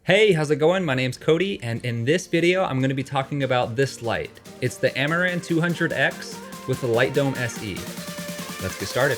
Hey, how's it going? My name's Cody, and in this video, I'm going to be talking about this light. It's the Amaran 200X with the LightDome SE. Let's get started.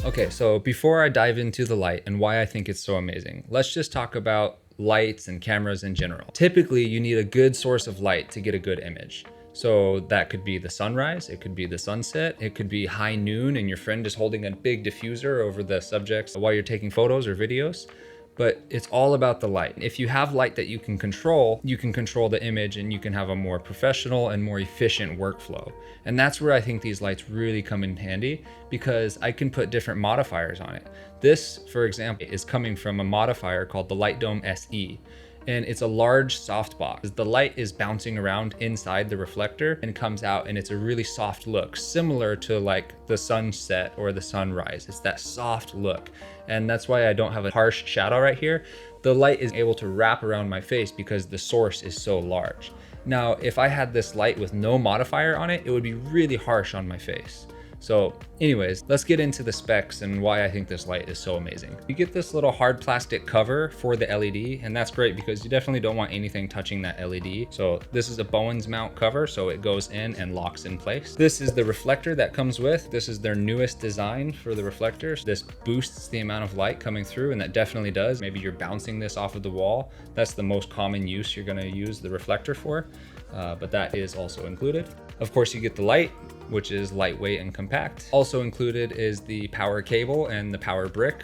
Okay, so before I dive into the light and why I think it's so amazing, let's just talk about lights and cameras in general. Typically, you need a good source of light to get a good image. So that could be the sunrise, it could be the sunset, it could be high noon and your friend is holding a big diffuser over the subjects while you're taking photos or videos. But it's all about the light. If you have light that you can control the image and you can have a more professional and more efficient workflow. And that's where I think these lights really come in handy, because I can put different modifiers on it. This, for example, is coming from a modifier called the LightDome SE. And it's a large softbox. The light is bouncing around inside the reflector and comes out, and it's a really soft look, similar to like the sunset or the sunrise. It's that soft look. And that's why I don't have a harsh shadow right here. The light is able to wrap around my face because the source is so large. Now, if I had this light with no modifier on it, it would be really harsh on my face. So anyways, let's get into the specs and why I think this light is so amazing. You get this little hard plastic cover for the LED, and that's great because you definitely don't want anything touching that LED. So this is a Bowens mount cover, so it goes in and locks in place. This is the reflector that comes with. This is their newest design for the reflectors. This boosts the amount of light coming through, and that definitely does. Maybe you're bouncing this off of the wall. That's the most common use you're gonna use the reflector for, but that is also included. Of course, you get the light, which is lightweight and compact. Also included is the power cable and the power brick.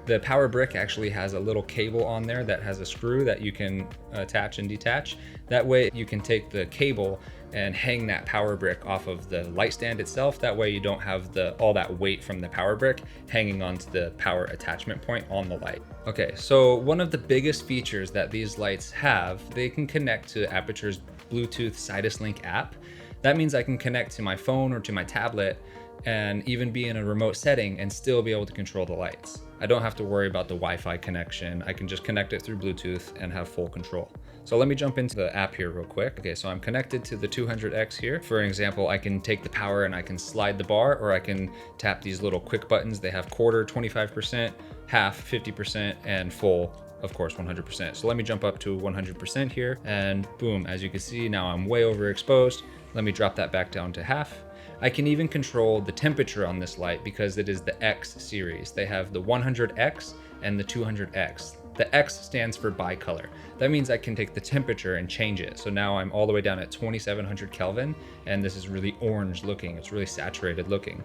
The power brick actually has a little cable on there that has a screw that you can attach and detach. That way you can take the cable and hang that power brick off of the light stand itself. That way you don't have all that weight from the power brick hanging onto the power attachment point on the light. Okay, so one of the biggest features that these lights have, they can connect to Aputure's Bluetooth Sidus Link app. That means I can connect to my phone or to my tablet and even be in a remote setting and still be able to control the lights. I don't have to worry about the Wi-Fi connection. I can just connect it through Bluetooth and have full control. So let me jump into the app here real quick. Okay, so I'm connected to the 200X here. For example, I can take the power and I can slide the bar, or I can tap these little quick buttons. They have quarter, 25%, half, 50%, and full, of course, 100%. So let me jump up to 100% here, and boom, as you can see, now I'm way overexposed. Let me drop that back down to half. I can even control the temperature on this light because it is the X series. They have the 100X and the 200X. The X stands for bicolor. That means I can take the temperature and change it. So now I'm all the way down at 2700 Kelvin, and this is really orange looking. It's really saturated looking.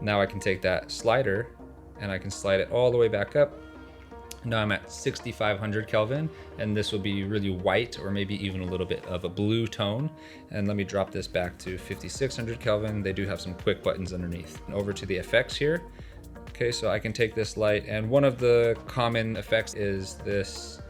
Now I can take that slider and I can slide it all the way back up. Now I'm at 6500 Kelvin, and this will be really white or maybe even a little bit of a blue tone. And let me drop this back to 5600 Kelvin. They do have some quick buttons underneath. And over to the effects here. Okay, so I can take this light, and one of the common effects is this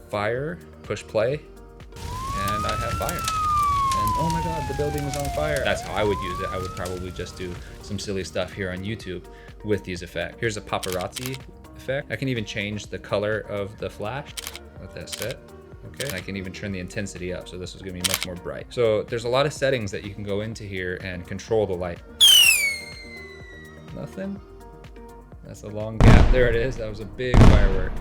fire, push play, and I have fire. And oh my God, the building is on fire. That's how I would use it. I would probably just do some silly stuff here on YouTube with these effects. Here's a paparazzi effect. I can even change the color of the flash. Let that set. Okay, I can even turn the intensity up, so this is gonna be much more bright. So there's a lot of settings that you can go into here and control the light. Nothing. That's a long gap. There it is. That was a big firework.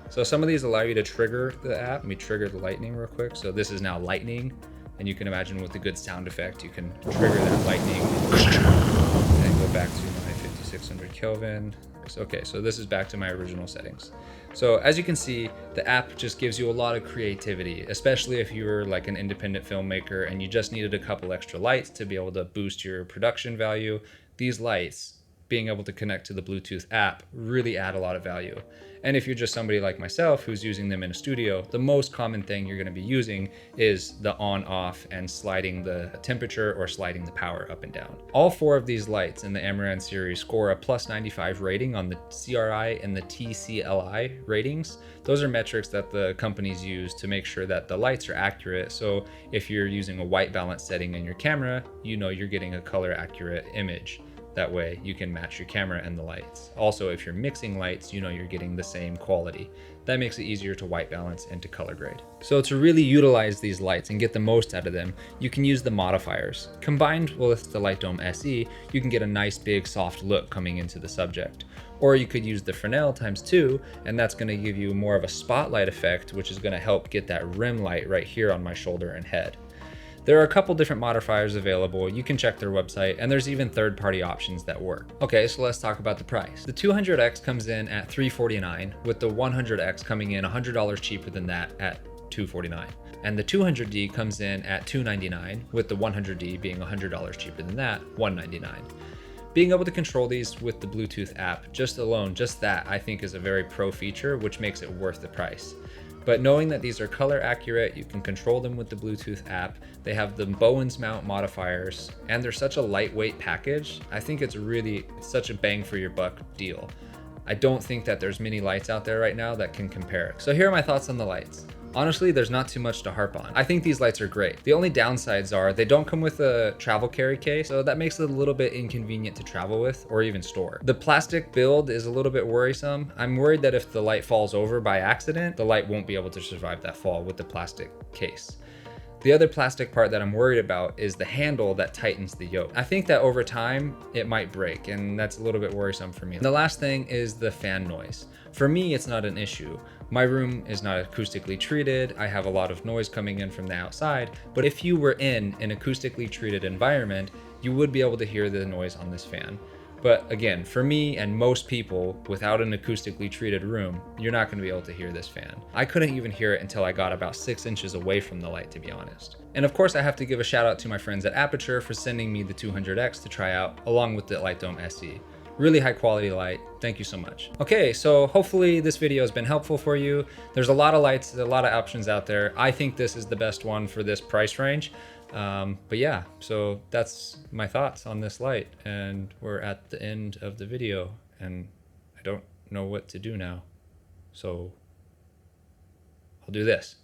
So some of these allow you to trigger the app. Let me trigger the lightning real quick. So this is now lightning, and you can imagine with a good sound effect, you can trigger that lightning and go back to my 5600 Kelvin. Okay, so this is back to my original settings. So as you can see, the app just gives you a lot of creativity, especially if you're like an independent filmmaker and you just needed a couple extra lights to be able to boost your production value. These lights, being able to connect to the Bluetooth app, really add a lot of value. And if you're just somebody like myself who's using them in a studio, the most common thing you're gonna be using is the on off and sliding the temperature or sliding the power up and down. All four of these lights in the Amaran series score a +95 rating on the CRI and the TCLI ratings. Those are metrics that the companies use to make sure that the lights are accurate. So if you're using a white balance setting in your camera, you know you're getting a color accurate image. That way you can match your camera and the lights. Also, if you're mixing lights, you know you're getting the same quality. That makes it easier to white balance and to color grade. So to really utilize these lights and get the most out of them, you can use the modifiers. Combined with the LightDome SE, you can get a nice big soft look coming into the subject. Or you could use the Fresnel ×2, and that's gonna give you more of a spotlight effect, which is gonna help get that rim light right here on my shoulder and head. There are a couple different modifiers available. You can check their website, and there's even third-party options that work. Okay, so let's talk about the price. The 200X comes in at $349, with the 100X coming in $100 cheaper than that at $249. And the 200D comes in at $299, with the 100D being $100 cheaper than that, $199. Being able to control these with the Bluetooth app, just that, I think is a very pro feature, which makes it worth the price. But knowing that these are color accurate, you can control them with the Bluetooth app, they have the Bowens mount modifiers, and they're such a lightweight package, I think it's such a bang for your buck deal. I don't think that there's many lights out there right now that can compare. So here are my thoughts on the lights. Honestly, there's not too much to harp on. I think these lights are great. The only downsides are they don't come with a travel carry case, so that makes it a little bit inconvenient to travel with or even store. The plastic build is a little bit worrisome. I'm worried that if the light falls over by accident, the light won't be able to survive that fall with the plastic case. The other plastic part that I'm worried about is the handle that tightens the yoke. I think that over time, it might break, and that's a little bit worrisome for me. And the last thing is the fan noise. For me, it's not an issue. My room is not acoustically treated. I have a lot of noise coming in from the outside, but if you were in an acoustically treated environment, you would be able to hear the noise on this fan. But again, for me and most people without an acoustically treated room, you're not gonna be able to hear this fan. I couldn't even hear it until I got about 6 inches away from the light, to be honest. And of course, I have to give a shout out to my friends at Aputure for sending me the 200X to try out, along with the LightDome SE. Really high quality light. Thank you so much. Okay, so hopefully this video has been helpful for you. There's a lot of lights, a lot of options out there. I think this is the best one for this price range. But yeah, so that's my thoughts on this light, and we're at the end of the video, and I don't know what to do now. So I'll do this.